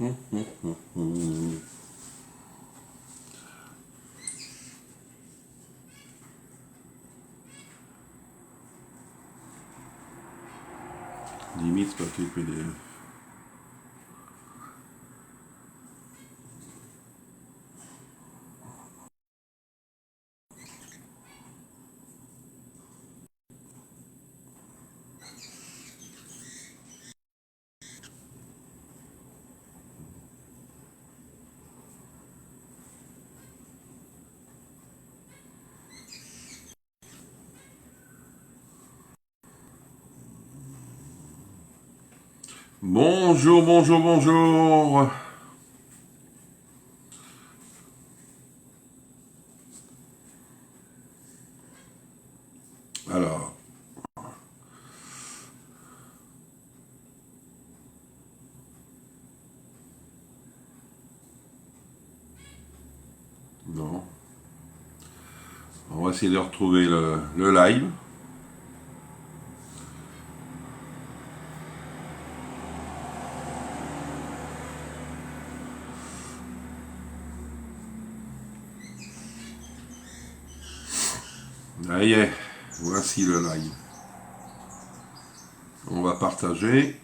Limite, c'est pas que PDF. Bonjour, bonjour, bonjour. Alors. Non. On va essayer de retrouver le live. Ça y est, voici le live. On va partager.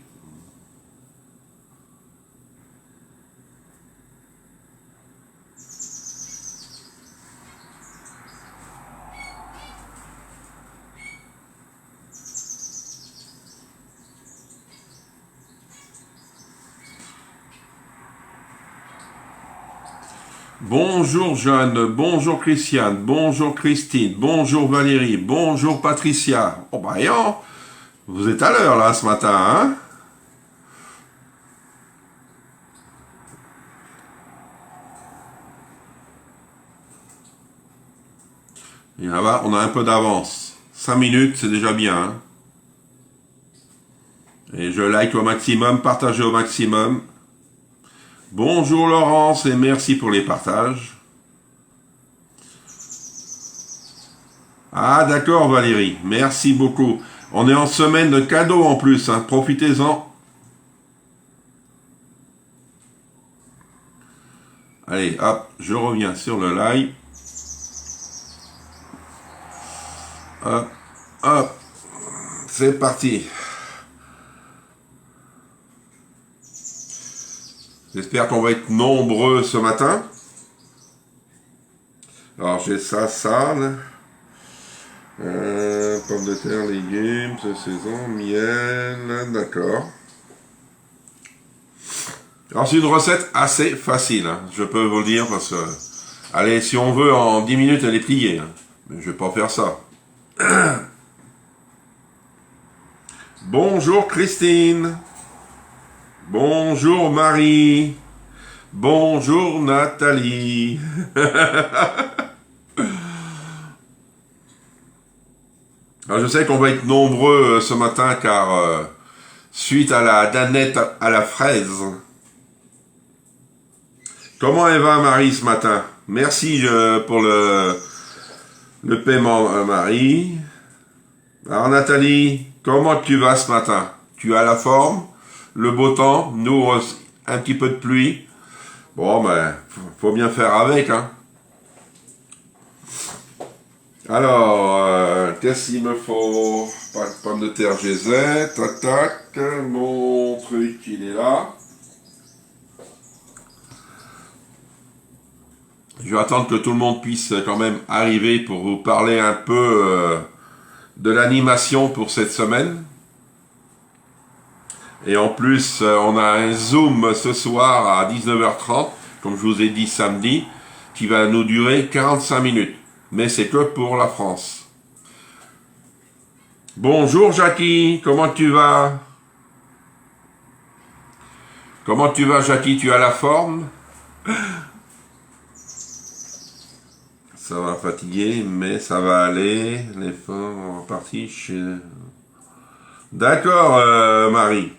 Bonjour Jeanne, bonjour Christiane, bonjour Christine, bonjour Valérie, bonjour Patricia. Oh bah yon, vous êtes à l'heure là ce matin, hein? Et là-bas, on a un peu d'avance. 5 minutes, c'est déjà bien. Hein? Et je like au maximum, partagez au maximum. Bonjour Laurence et merci pour les partages. Ah d'accord Valérie, merci beaucoup. On est en semaine de cadeaux en plus, hein. Profitez-en. Allez, hop, je reviens sur le live. Hop, hop, c'est parti. J'espère qu'on va être nombreux ce matin. Alors j'ai ça, là. Pommes de terre, légumes, de saison, miel, d'accord. Alors c'est une recette assez facile, hein, je peux vous le dire, parce que... Allez, si on veut, en 10 minutes, elle est pliée. Hein. Mais je vais pas faire ça. Bonjour Christine. Bonjour Marie. Bonjour Nathalie. Alors, je sais qu'on va être nombreux ce matin car suite à la danette à la fraise. Comment elle va Marie ce matin? Merci pour le paiement Marie. Alors Nathalie, comment tu vas ce matin? Tu as la forme? Le beau temps? Nous, un petit peu de pluie. Bon, ben, faut bien faire avec, hein. Alors, qu'est-ce qu'il me faut? Pas de pommes de terre GZ, tac tac, mon truc il est là. Je vais attendre que tout le monde puisse quand même arriver pour vous parler un peu de l'animation pour cette semaine. Et en plus, on a un Zoom ce soir à 19h30, comme je vous ai dit samedi, qui va nous durer 45 minutes. Mais c'est que pour la France. Bonjour Jackie, comment tu vas? Comment tu vas Jackie, tu as la forme? Ça va fatiguer, mais ça va aller. L'effort en partie chez... D'accord Marie.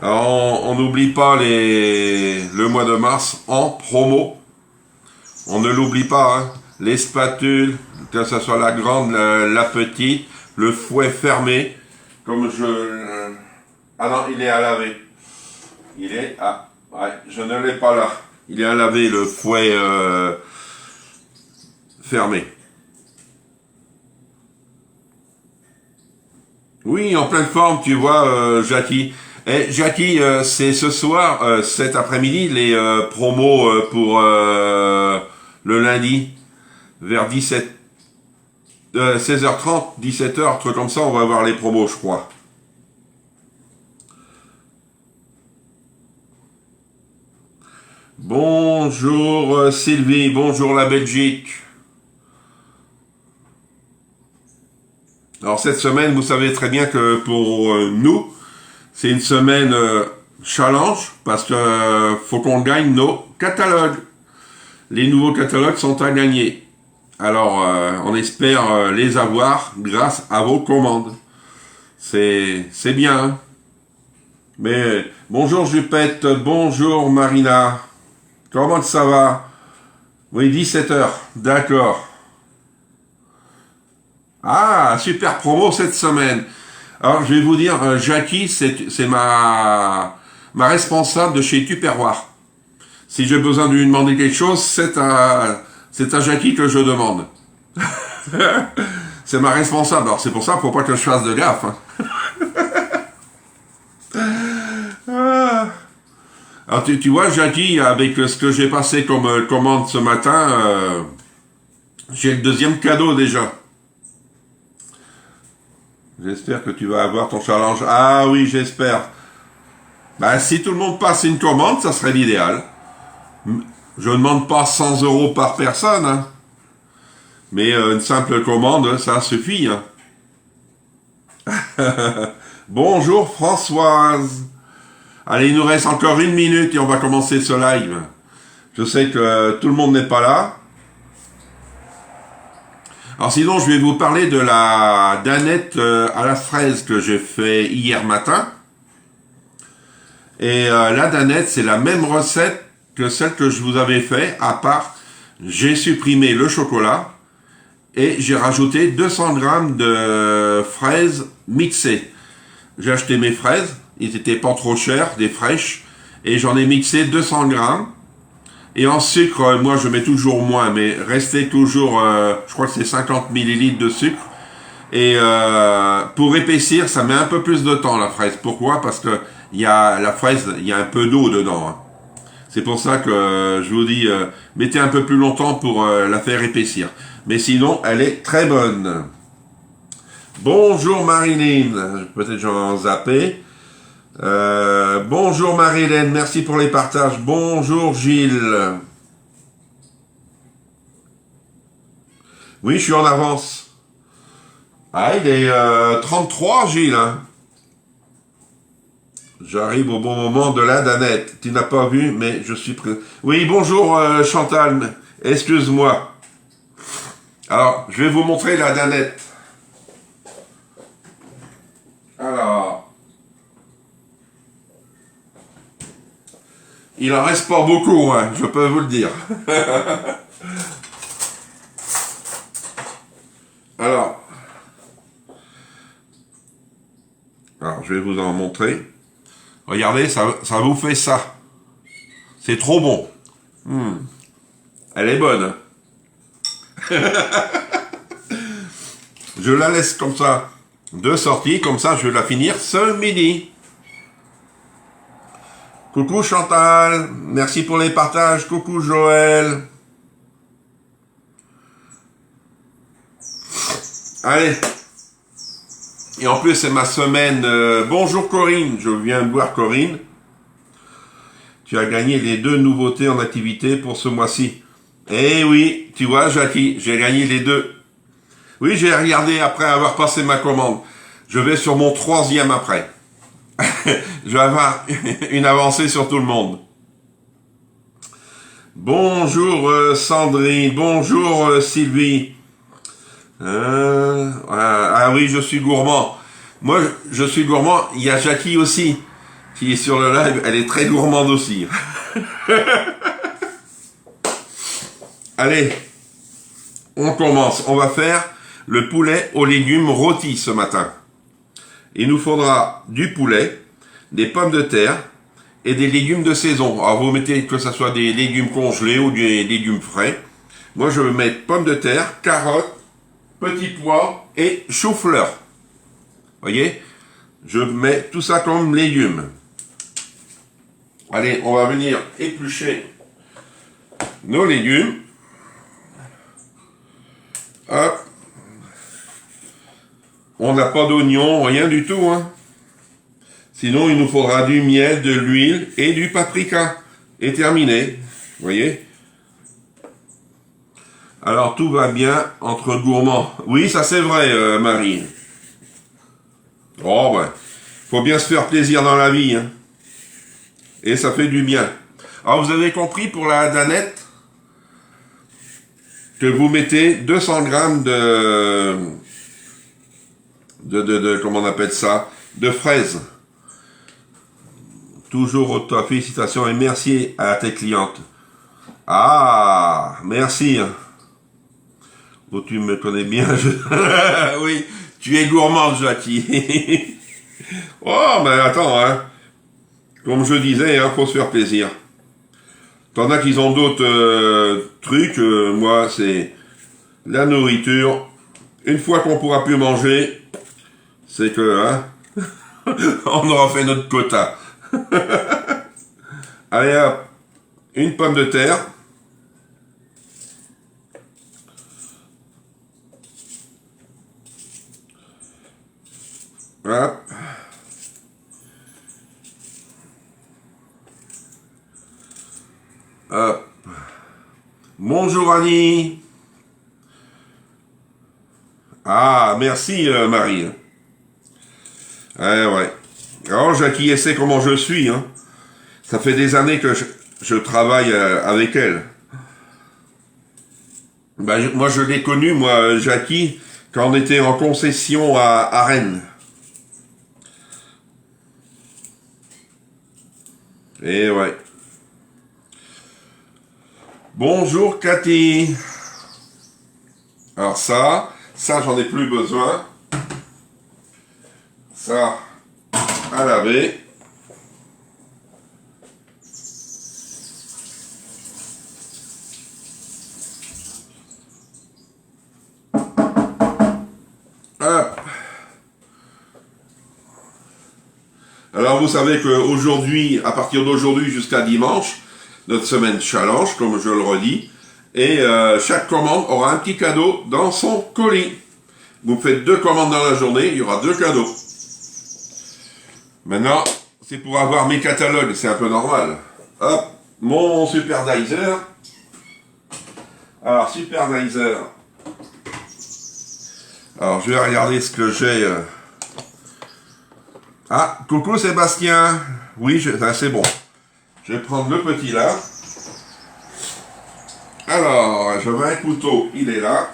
Alors, on n'oublie pas le mois de mars en promo. On ne l'oublie pas, hein. Les spatules, que ce soit la grande, la petite, le fouet fermé, comme je... Ah non, il est à laver. Il est à... Ouais, je ne l'ai pas là. Il est à laver, le fouet fermé. Oui, en pleine forme, tu vois, Jackie. Et Jackie, c'est ce soir, cet après-midi, les promos pour le lundi, vers 16h30, 17h, truc comme ça, on va voir les promos, je crois. Bonjour Sylvie, bonjour la Belgique. Alors cette semaine, vous savez très bien que pour nous, c'est une semaine challenge parce que faut qu'on gagne nos catalogues. Les nouveaux catalogues sont à gagner. Alors on espère les avoir grâce à vos commandes. C'est bien. Hein. Mais bonjour Jupette, bonjour Marina. Comment ça va? Oui, 17h, d'accord. Ah, super promo cette semaine. Alors, je vais vous dire, Jackie, c'est ma responsable de chez Tupperware. Si j'ai besoin de lui demander quelque chose, c'est à Jackie que je demande. C'est ma responsable. Alors, c'est pour ça, faut pas que je fasse de gaffe. Hein. Alors, tu vois, Jackie, avec ce que j'ai passé comme commande ce matin, j'ai le deuxième cadeau déjà. J'espère que tu vas avoir ton challenge. Ah oui, j'espère. Ben, si tout le monde passe une commande, ça serait l'idéal. Je ne demande pas 100 € par personne, hein. Mais une simple commande, ça suffit. Hein. Bonjour Françoise. Allez, il nous reste encore 1 minute et on va commencer ce live. Je sais que tout le monde n'est pas là. Alors sinon, je vais vous parler de la danette à la fraise que j'ai fait hier matin. Et la danette, c'est la même recette que celle que je vous avais fait, à part, j'ai supprimé le chocolat et j'ai rajouté 200 grammes de fraises mixées. J'ai acheté mes fraises, ils étaient pas trop chers, des fraîches, et j'en ai mixé 200 grammes. Et en sucre, moi je mets toujours moins, mais restez toujours, je crois que c'est 50 millilitres de sucre. Et pour épaissir, ça met un peu plus de temps la fraise. Pourquoi? Parce que la fraise, il y a un peu d'eau dedans. Hein. C'est pour ça que je vous dis, mettez un peu plus longtemps pour la faire épaissir. Mais sinon, elle est très bonne. Bonjour Marilyn, peut-être j'en zappé. Bonjour Marie-Hélène, merci pour les partages. Bonjour Gilles. Oui, je suis en avance. Ah, il est 33 Gilles. Hein. J'arrive au bon moment de la danette. Tu n'as pas vu, mais je suis prêt. Oui, bonjour Chantal, excuse-moi. Alors, je vais vous montrer la danette. Alors... Il en reste pas beaucoup, hein, je peux vous le dire. Alors, je vais vous en montrer. Regardez, ça vous fait ça. C'est trop bon. Elle est bonne. Je la laisse comme ça. De sortie, comme ça, je vais la finir ce midi. Coucou Chantal, merci pour les partages. Coucou Joël. Allez. Et en plus, c'est ma semaine. Bonjour Corinne, je viens de voir Corinne. Tu as gagné les 2 nouveautés en activité pour ce mois-ci. Eh oui, tu vois Jackie, j'ai gagné les 2. Oui, j'ai regardé après avoir passé ma commande. Je vais sur mon 3e après. Je vais avoir une avancée sur tout le monde. Bonjour Sandrine, bonjour Sylvie. Ah oui, je suis gourmand. Moi, je suis gourmand. Il y a Jackie aussi, qui est sur le live. Elle est très gourmande aussi. Allez, on commence. On va faire le poulet aux légumes rôtis ce matin. Il nous faudra du poulet, des pommes de terre et des légumes de saison. Alors vous mettez que ce soit des légumes congelés ou des légumes frais. Moi je vais mettre pommes de terre, carottes, petits pois et chou-fleur. Voyez, je mets tout ça comme légumes. Allez, on va venir éplucher nos légumes. Hop. On n'a pas d'oignon, rien du tout, hein. Sinon, il nous faudra du miel, de l'huile et du paprika. Et terminé. Vous voyez? Alors, tout va bien entre gourmands. Oui, ça c'est vrai, Marie. Oh, ben, faut bien se faire plaisir dans la vie, hein. Et ça fait du bien. Alors, vous avez compris pour la danette que vous mettez 200 grammes de comment on appelle ça, de fraises. Toujours toi, félicitations et merci à tes clientes. Ah, merci. Oh, tu me connais bien. Oui, tu es gourmande, Jackie. Oh, mais attends, hein. Comme je disais, hein, faut se faire plaisir. T'en as qui ont d'autres trucs. Moi, c'est la nourriture. Une fois qu'on pourra plus manger, c'est que, hein, on aura fait notre quota. Allez hop, une pomme de terre. Hop. Hop. Bonjour Annie. Ah, merci Marie. Ouais. Alors Jackie sait comment je suis, hein. Ça fait des années que je travaille avec elle. Ben, moi je l'ai connue, moi, Jackie, quand on était en concession à Rennes. Et ouais. Bonjour Cathy. Alors ça j'en ai plus besoin. Ça, à laver. Hop. Alors vous savez qu'aujourd'hui, à partir d'aujourd'hui jusqu'à dimanche, notre semaine challenge, comme je le redis, et chaque commande aura un petit cadeau dans son colis. Vous faites 2 commandes dans la journée, il y aura 2 cadeaux. Maintenant, c'est pour avoir mes catalogues, c'est un peu normal. Hop, mon Superdizer. Alors, Superdizer. Alors, je vais regarder ce que j'ai. Ah, coucou Sébastien. Oui, c'est bon. Je vais prendre le petit là. Alors, j'avais un couteau, il est là.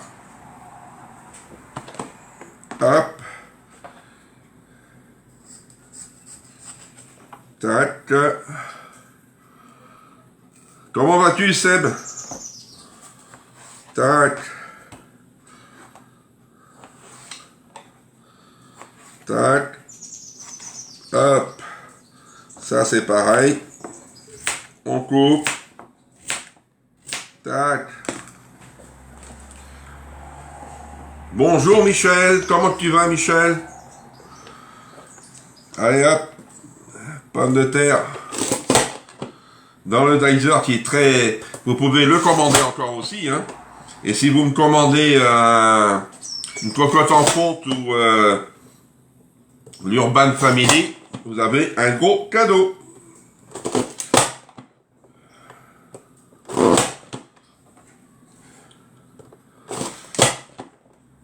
Hop. Tac. Comment vas-tu, Seb? Tac. Tac. Hop. Ça, c'est pareil. On coupe. Tac. Bonjour, Michel. Comment tu vas, Michel? Allez, hop. Pomme de terre. Dans le dizer qui est très... Vous pouvez le commander encore aussi, hein. Et si vous me commandez une cocotte en fonte ou l'Urban Family, vous avez un gros cadeau.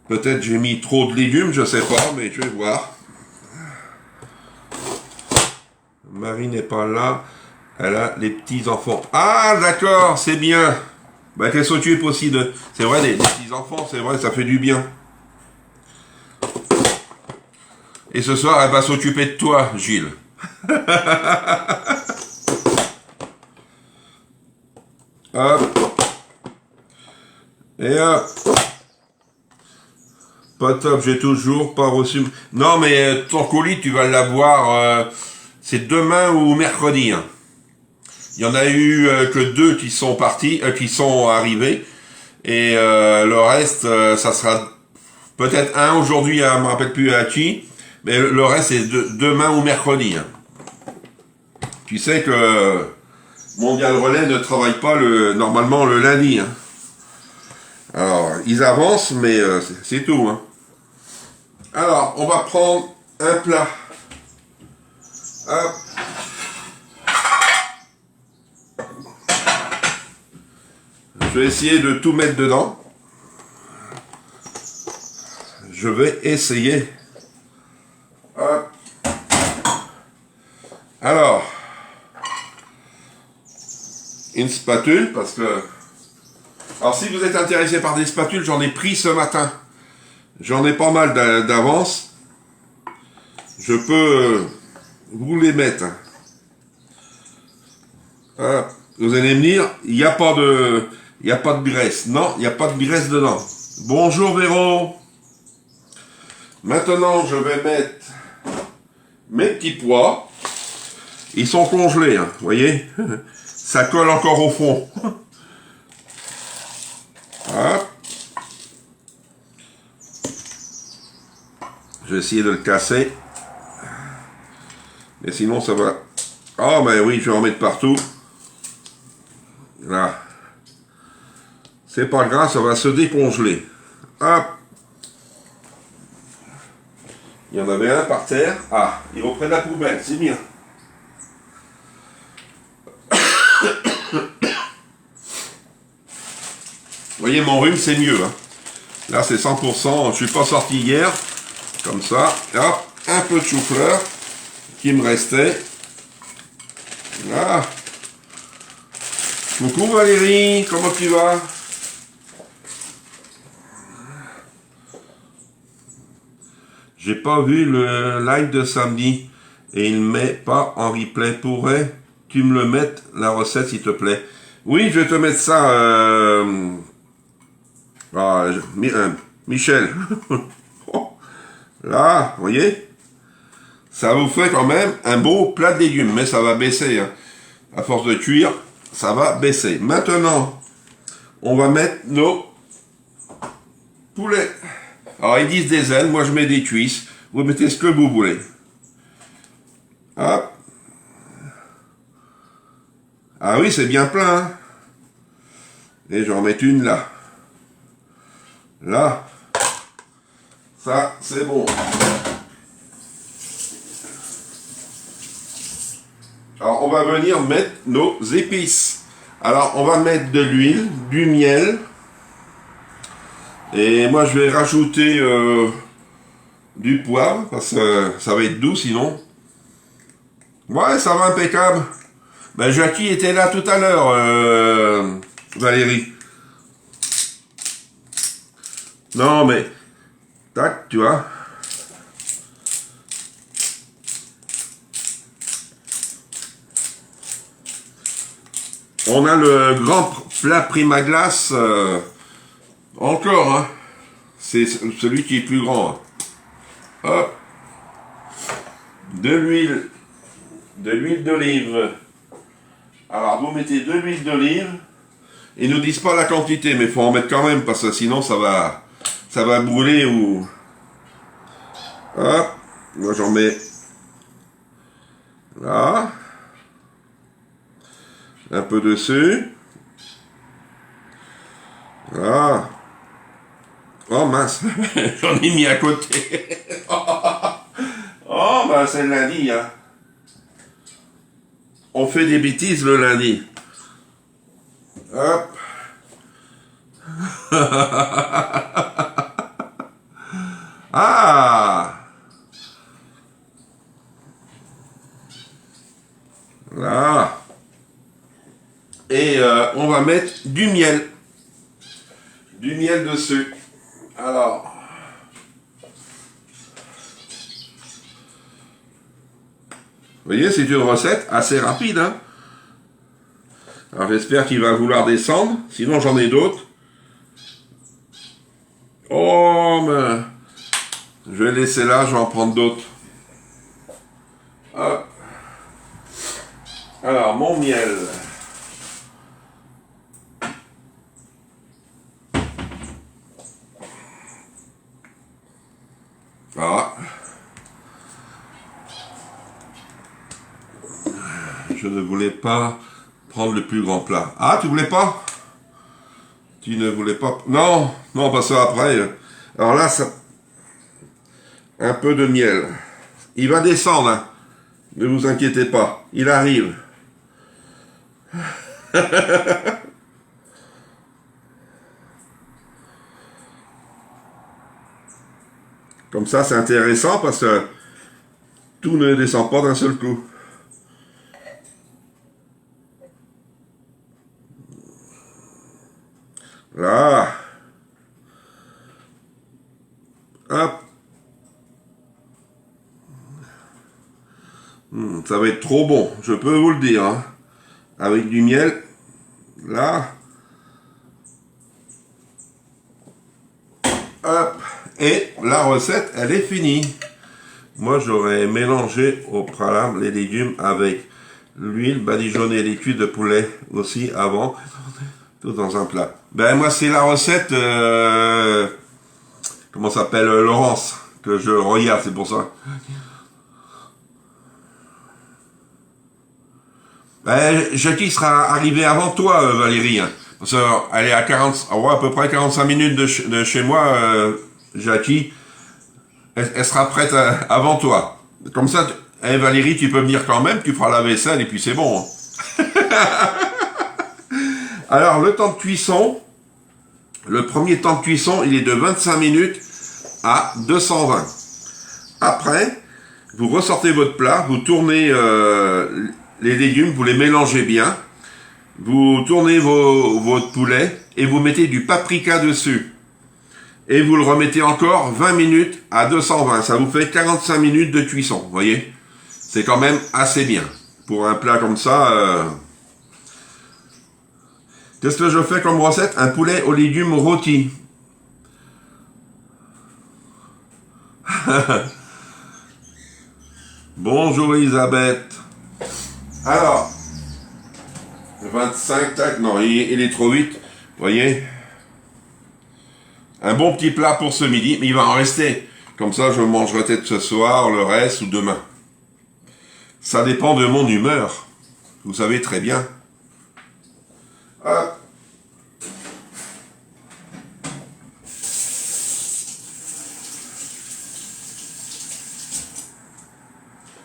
Peut-être j'ai mis trop de légumes, je sais pas, mais je vais voir. Marie n'est pas là. Elle a les petits enfants. Ah, d'accord, c'est bien. Bah, qu'elle s'occupe aussi de... C'est vrai, les petits enfants, c'est vrai, ça fait du bien. Et ce soir, elle va s'occuper de toi, Gilles. Hop. Et pas top, j'ai toujours pas reçu. Non, mais ton colis, tu vas l'avoir. C'est demain ou mercredi. Hein. Il y en a eu que 2 qui sont partis, qui sont arrivés. Et le reste, ça sera peut-être un aujourd'hui, je me rappelle plus à qui. Mais le reste, c'est demain ou mercredi. Hein. Tu sais que Mondial Relais ne travaille pas normalement le lundi. Hein. Alors, ils avancent, mais c'est tout. Hein. Alors, on va prendre un plat. Hop. Je vais essayer de tout mettre dedans. Je vais essayer. Hop. Alors, une spatule, parce que... Alors, si vous êtes intéressé par des spatules, j'en ai pris ce matin. J'en ai pas mal d'avance. Je peux vous les mettre. Hop. Vous allez me dire, il n'y a pas de graisse. Non, il n'y a pas de graisse dedans. Bonjour Véro. Maintenant, je vais mettre mes petits pois. Ils sont congelés, hein, vous voyez. Ça colle encore au fond. Hop. Je vais essayer de le casser. Mais sinon, ça va... Oh, ben oui, je vais en mettre partout. Là. C'est pas grave, ça va se décongeler. Hop. Il y en avait un par terre. Ah, il reprend la poubelle, c'est bien. Vous voyez, mon rhume, c'est mieux. Hein. Là, c'est 100%. Je suis pas sorti hier. Comme ça. Hop, un peu de chou-fleur qui me restait. Là. Coucou Valérie, comment tu vas? J'ai pas vu le live de samedi et il ne met pas en replay. Pourrais-tu me le mettre, la recette, s'il te plaît? Oui, je vais te mettre ça. Michel. Là, vous voyez? Ça vous fait quand même un beau plat de légumes, mais ça va baisser. Hein. À force de cuire, ça va baisser. Maintenant, on va mettre nos poulets. Alors, ils disent des ailes, moi je mets des cuisses. Vous mettez ce que vous voulez. Hop. Ah oui, c'est bien plein. Hein. Et je vais en mettre une là. Là. Ça, c'est bon. Alors, on va venir mettre nos épices. Alors, on va mettre de l'huile, du miel. Et moi, je vais rajouter du poivre, parce que ça va être doux sinon. Ouais, ça va impeccable. Ben, Jackie était là tout à l'heure, Valérie. Non, mais... Tac, tu vois. On a le grand plat Primaglace encore, hein. C'est celui qui est plus grand. Hein. Hop. De l'huile d'olive. Alors, vous mettez de l'huile d'olive. Ils nous disent pas la quantité, mais il faut en mettre quand même, parce que sinon ça va brûler ou... Hop. Moi, j'en mets... Là. Un peu dessus. Voilà. Oh mince, j'en ai mis à côté. Oh, ben c'est le lundi, hein. On fait des bêtises le lundi. Hop. Ah. Là. Et on va mettre du miel. Du miel dessus. Alors. Vous voyez, c'est une recette assez rapide. Hein. Alors j'espère qu'il va vouloir descendre. Sinon j'en ai d'autres. Oh, mais... Je vais laisser là, je vais en prendre d'autres. Hop. Alors, mon miel. Voilà. Je ne voulais pas prendre le plus grand plat. Ah, tu voulais pas? Tu ne voulais pas... Non, non, pas ça après. Alors là, ça... Un peu de miel. Il va descendre, hein. Ne vous inquiétez pas. Il arrive. Comme ça, c'est intéressant parce que tout ne descend pas d'un seul coup. Là. Hop. Ça va être trop bon, je peux vous le dire. Hein. Avec du miel. Là. Hop. Et la recette, elle est finie. Moi, j'aurais mélangé au préalable les légumes avec l'huile, badigeonné les cuits de poulet aussi avant, tout dans un plat. Ben moi, c'est la recette, comment ça s'appelle, Laurence, que je regarde, c'est pour ça. Ben, Jackie sera arrivée avant toi, Valérie. Hein, parce qu'elle est à 40, ouais, à peu près 45 minutes de chez moi, Jackie. Elle sera prête avant toi. Comme ça, Valérie, tu peux venir quand même, tu feras la vaisselle et puis c'est bon. Hein. Alors, le temps de cuisson, le premier temps de cuisson, il est de 25 minutes à 220. Après, vous ressortez votre plat, vous tournez les légumes, vous les mélangez bien, vous tournez votre poulet et vous mettez du paprika dessus. Et vous le remettez encore 20 minutes à 220. Ça vous fait 45 minutes de cuisson, vous voyez. C'est quand même assez bien. Pour un plat comme ça... Qu'est-ce que je fais comme recette? Un poulet aux légumes rôtis. Bonjour Elisabeth. Alors, 25, tac, non, il est trop vite, vous voyez. Un bon petit plat pour ce midi, mais il va en rester. Comme ça, je mangerai peut-être ce soir, le reste ou demain. Ça dépend de mon humeur. Vous savez très bien. Hop.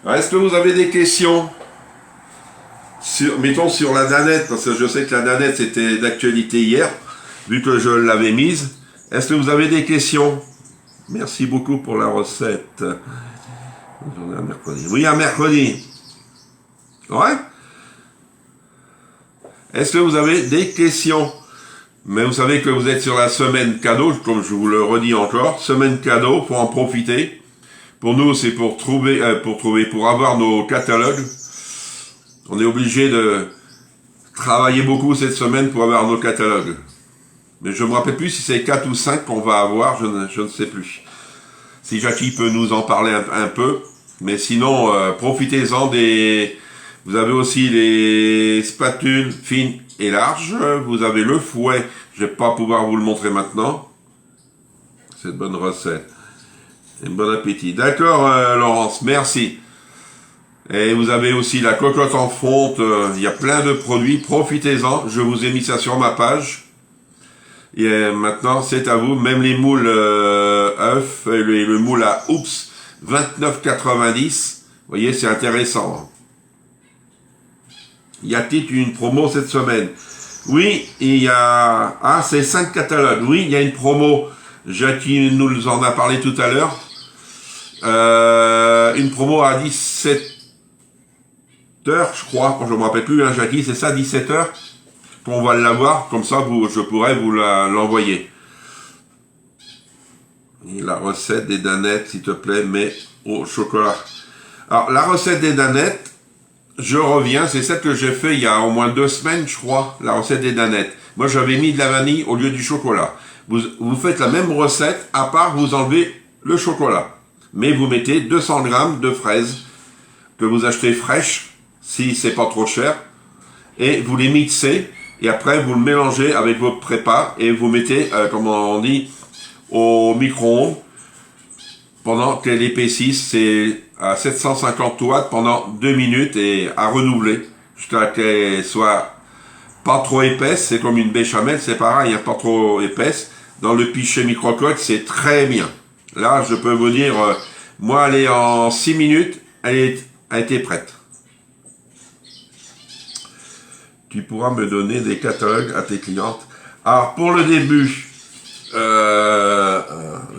Est-ce que vous avez des questions mettons sur la danette, parce que je sais que la danette c'était d'actualité hier, vu que je l'avais mise. Est-ce que vous avez des questions? Merci beaucoup pour la recette. Un mercredi. Oui, un mercredi. Ouais. Est-ce que vous avez des questions? Mais vous savez que vous êtes sur la semaine cadeau, comme je vous le redis encore. Semaine cadeau, pour en profiter. Pour nous, c'est pour avoir nos catalogues. On est obligé de travailler beaucoup cette semaine pour avoir nos catalogues. Mais je ne me rappelle plus si c'est 4 ou 5 qu'on va avoir, je ne sais plus. Si Jackie peut nous en parler un peu. Mais sinon, profitez-en des... Vous avez aussi les spatules fines et larges. Vous avez le fouet. Je ne vais pas pouvoir vous le montrer maintenant. C'est une bonne recette. Et bon appétit. D'accord, Laurence, merci. Et vous avez aussi la cocotte en fonte. Il y a plein de produits. Profitez-en. Je vous ai mis ça sur ma page. Et maintenant, c'est à vous. Même les moules œufs et le moule à oups, 29,90. Vous voyez, c'est intéressant. Y a-t-il une promo cette semaine? Oui, il y a... Ah, c'est 5 catalogues. Oui, il y a une promo. Jackie nous en a parlé tout à l'heure. Une promo à 17h, je crois. Je ne me rappelle plus, hein, Jackie, c'est ça, 17h qu'on va l'avoir. Comme ça, je pourrais vous l'envoyer. Et la recette des danettes, s'il te plaît, mais au chocolat. Alors, la recette des danettes, je reviens, c'est celle que j'ai fait il y a au moins 2 semaines, je crois, la recette des danettes. Moi, j'avais mis de la vanille au lieu du chocolat. vous faites la même recette, à part vous enlevez le chocolat. Mais vous mettez 200 grammes de fraises que vous achetez fraîches, si c'est pas trop cher, et vous les mixez, et après vous le mélangez avec votre prépa, et vous mettez, comme on dit, au micro-ondes, pendant qu'elle épaississe, c'est à 750 watts pendant 2 minutes, et à renouveler, jusqu'à qu'elle soit pas trop épaisse, c'est comme une béchamel, c'est pareil, pas trop épaisse. Dans le pichet micro-coque, c'est très bien. Là, je peux vous dire, moi, elle est en 6 minutes, elle était prête. Tu pourras me donner des catalogues à tes clientes. Alors, pour le début,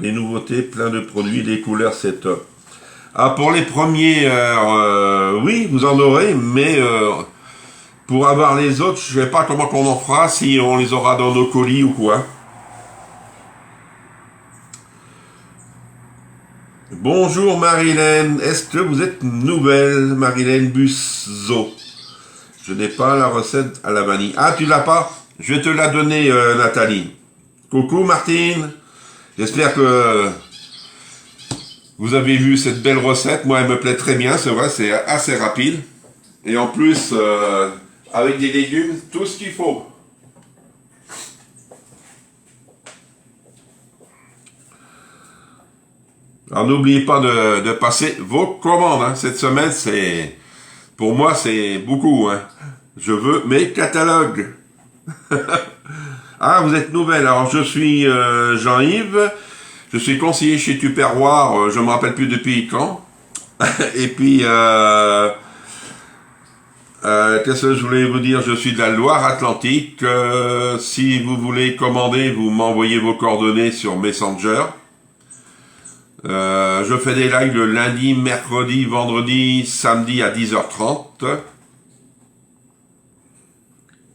les nouveautés, plein de produits, les couleurs, c'est top. Ah, pour les premiers, oui, vous en aurez, mais pour avoir les autres, je ne sais pas comment on en fera, si on les aura dans nos colis ou quoi. Bonjour Marilène, est-ce que vous êtes nouvelle, Marilène Busseau? Je n'ai pas la recette à la vanille. Ah, tu l'as pas? Je vais te la donner, Nathalie. Coucou Martine, j'espère que vous avez vu cette belle recette. Moi, elle me plaît très bien, c'est vrai, c'est assez rapide. Et en plus, avec des légumes, tout ce qu'il faut. Alors n'oubliez pas de passer vos commandes. Hein. Cette semaine, pour moi, c'est beaucoup. Hein. Je veux mes catalogues. Ah, vous êtes nouvelle. Alors, je suis Jean-Yves. Je suis conseiller chez Tupperware. Je me rappelle plus depuis quand. Et puis, qu'est-ce que je voulais vous dire? Je suis de la Loire-Atlantique. Si vous voulez commander, vous m'envoyez vos coordonnées sur Messenger. Je fais des lives le lundi, mercredi, vendredi, samedi à 10h30.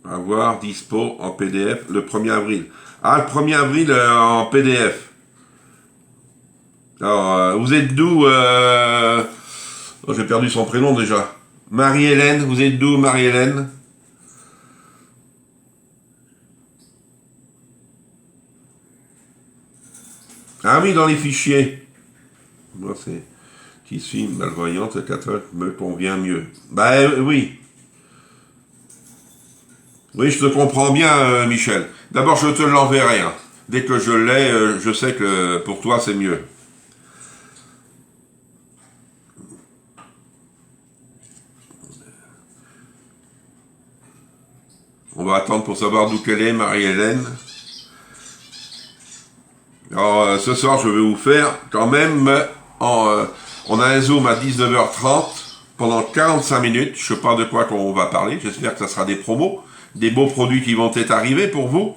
À voir, dispo en PDF le 1er avril. Ah, le 1er avril en PDF. Alors, vous êtes d'où oh, j'ai perdu son prénom déjà. Marie-Hélène, vous êtes d'où Marie-Hélène? Ah oui, dans les fichiers. Moi, c'est qui suis malvoyante, le catalogue me convient mieux. Bah oui. Oui, je te comprends bien, Michel. D'abord, je te l'enverrai. Hein. Dès que je l'ai, je sais que pour toi, c'est mieux. On va attendre pour savoir d'où qu'elle est, Marie-Hélène. Alors, ce soir, je vais vous faire quand même... on a un Zoom à 19h30 pendant 45 minutes. Je ne sais pas de quoi qu'on va parler. J'espère que ça sera des promos, des beaux produits qui vont être arrivés pour vous.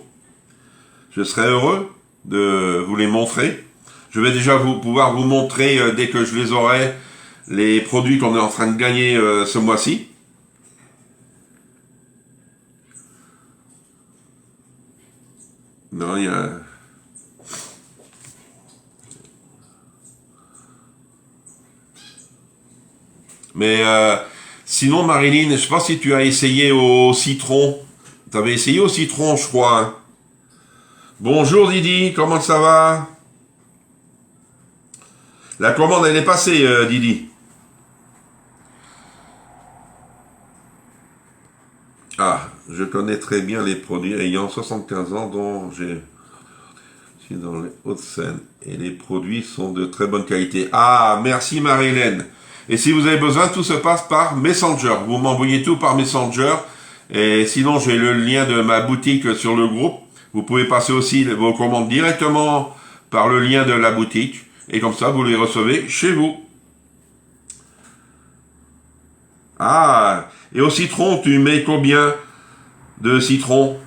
Je serai heureux de vous les montrer. Je vais déjà pouvoir vous montrer, dès que je les aurai, les produits qu'on est en train de gagner ce mois-ci. Non, il y a... Mais sinon, Marilyn, je ne sais pas si tu as essayé au citron. Tu avais essayé au citron, je crois. Hein. Bonjour Didi, comment ça va? La commande, elle est passée, Didi. Ah, je connais très bien les produits ayant 75 ans dont je suis dans les Hauts-de-Seine et les produits sont de très bonne qualité. Ah, merci Marie-Hélène. Et si vous avez besoin, tout se passe par Messenger. Vous m'envoyez tout par Messenger. Et sinon, j'ai le lien de ma boutique sur le groupe. Vous pouvez passer aussi vos commandes directement par le lien de la boutique. Et comme ça, vous les recevez chez vous. Ah, et au citron, tu mets combien de citron?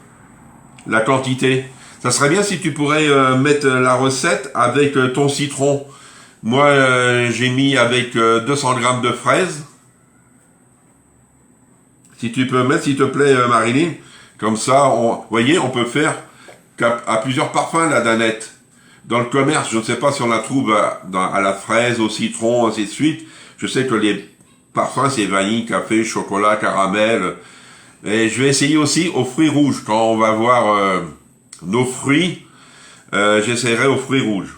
La quantité? Ça serait bien si tu pourrais mettre la recette avec ton citron. Moi, j'ai mis avec 200 grammes de fraises. Si tu peux mettre, s'il te plaît, Marilyn. Comme ça, vous voyez, on peut faire à plusieurs parfums, la danette. Dans le commerce, je ne sais pas si on la trouve à la fraise, au citron, ainsi de suite. Je sais que les parfums, c'est vanille, café, chocolat, caramel. Et je vais essayer aussi aux fruits rouges. Quand on va voir nos fruits, j'essaierai aux fruits rouges.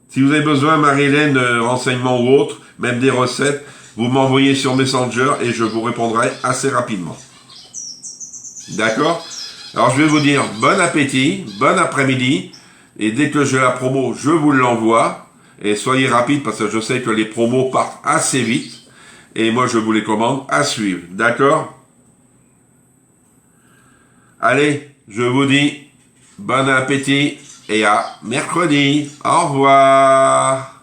Si vous avez besoin, Marie-Hélène, de renseignements ou autres, même des recettes, vous m'envoyez sur Messenger et je vous répondrai assez rapidement. D'accord? Alors je vais vous dire bon appétit, bon après-midi, et dès que j'ai la promo, je vous l'envoie. Et soyez rapide parce que je sais que les promos partent assez vite. Et moi je vous les commande à suivre. D'accord? Allez, je vous dis bon appétit et à mercredi. Au revoir.